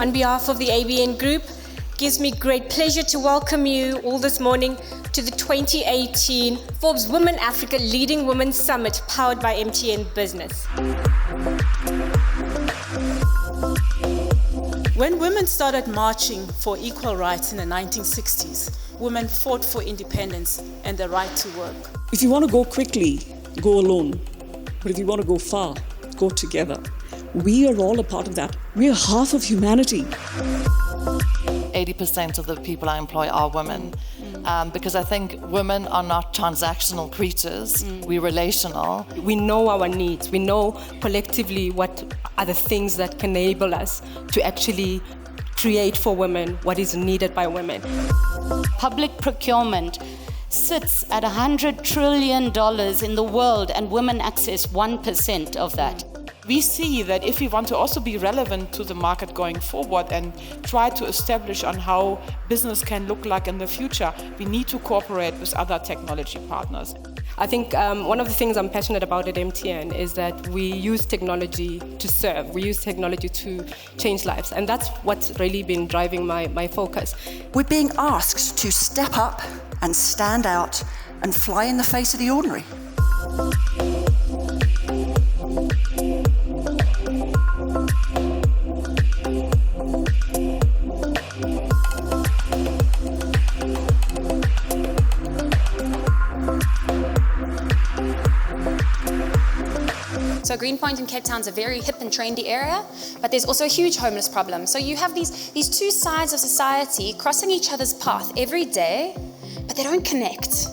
On behalf of the ABN Group, it gives me great pleasure to welcome you all this morning to the 2018 Forbes Women Africa Leading Women Summit powered by MTN Business. When women started marching for equal rights in the 1960s, women fought for independence and the right to work. If you want to go quickly, go alone. But if you want to go far, go together. We are all a part of that. We are half of humanity. 80% of the people I employ are women, because I think women are not transactional creatures. We're relational. We know our needs. We know collectively what are the things that can enable us to actually create for women what is needed by women. Public procurement sits at $100 trillion in the world, and women access 1% of that. We see that if we want to also be relevant to the market going forward and try to establish on how business can look like in the future, we need to cooperate with other technology partners. I think one of the things I'm passionate about at MTN is that we use technology to serve. We use technology to change lives, and that's what's really been driving my focus. We're being asked to step up and stand out and fly in the face of the ordinary. So Greenpoint in Cape Town is a very hip and trendy area, but there's also a huge homeless problem. So you have these two sides of society crossing each other's path every day, but they don't connect.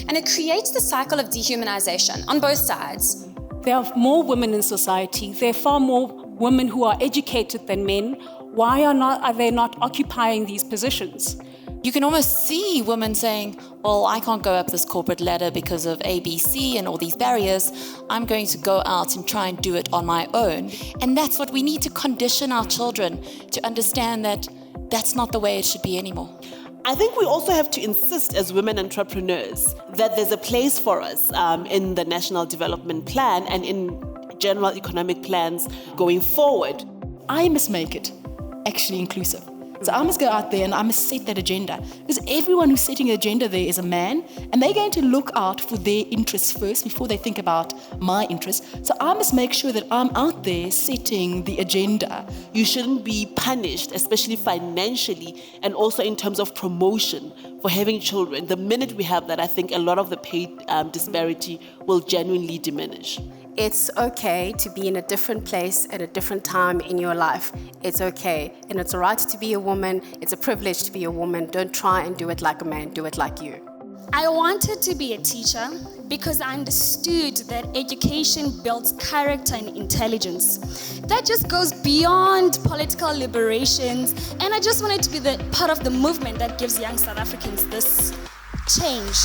And it creates the cycle of dehumanization on both sides. There are more women in society. There are far more women who are educated than men. Why are they not occupying these positions? You can almost see women saying, well, I can't go up this corporate ladder because of ABC and all these barriers. I'm going to go out and try and do it on my own. And that's what we need to condition our children to understand, that that's not the way it should be anymore. I think we also have to insist as women entrepreneurs that there's a place for us in the National Development Plan and in general economic plans going forward. I must make it actually inclusive. So I must go out there and I must set that agenda. Because everyone who's setting an agenda there is a man, and they're going to look out for their interests first before they think about my interests. So I must make sure that I'm out there setting the agenda. You shouldn't be punished, especially financially, and also in terms of promotion for having children. The minute we have that, I think a lot of the pay disparity will genuinely diminish. It's okay to be in a different place at a different time in your life. It's okay. And it's all right to be a woman. It's a privilege to be a woman. Don't try and do it like a man. Do it like you. I wanted to be a teacher because I understood that education builds character and intelligence. That just goes beyond political liberations. And I just wanted to be the part of the movement that gives young South Africans this change.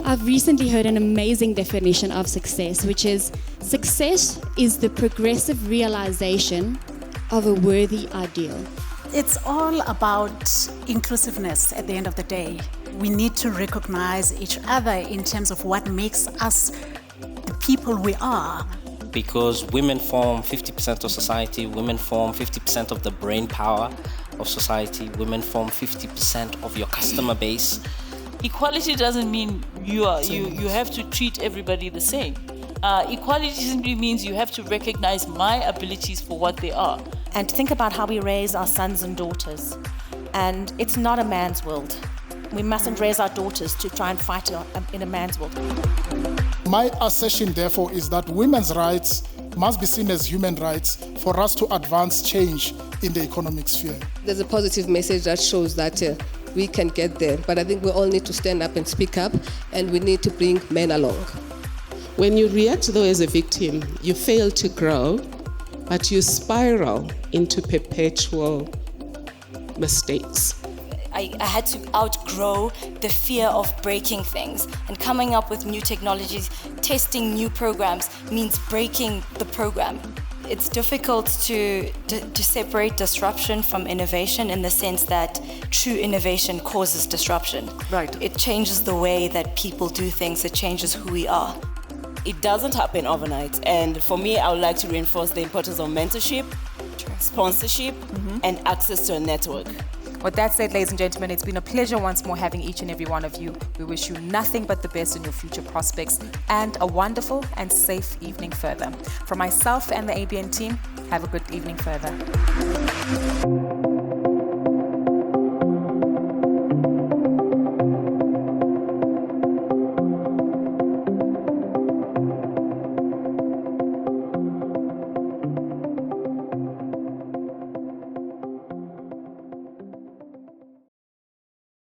I've recently heard an amazing definition of success, which is success is the progressive realization of a worthy ideal. It's all about inclusiveness at the end of the day. We need to recognize each other in terms of what makes us the people we are. Because women form 50% of society, women form 50% of the brain power of society, women form 50% of your customer base. Equality doesn't mean you have to treat everybody the same. Equality simply means you have to recognize my abilities for what they are. And think about how we raise our sons and daughters. And it's not a man's world. We mustn't raise our daughters to try and fight in a man's world. My assertion, therefore, is that women's rights must be seen as human rights for us to advance change in the economic sphere. There's a positive message that shows that we can get there, but I think we all need to stand up and speak up, and we need to bring men along. When you react, though, as a victim, you fail to grow, but you spiral into perpetual mistakes. I had to outgrow the fear of breaking things, and coming up with new technologies, testing new programs means breaking the program. It's difficult to separate disruption from innovation in the sense that true innovation causes disruption. Right. It changes the way that people do things, it changes who we are. It doesn't happen overnight. And for me, I would like to reinforce the importance of mentorship, sponsorship, and access to a network. With that said, ladies and gentlemen, it's been a pleasure once more having each and every one of you. We wish you nothing but the best in your future prospects and a wonderful and safe evening further. From myself and the ABN team, have a good evening further.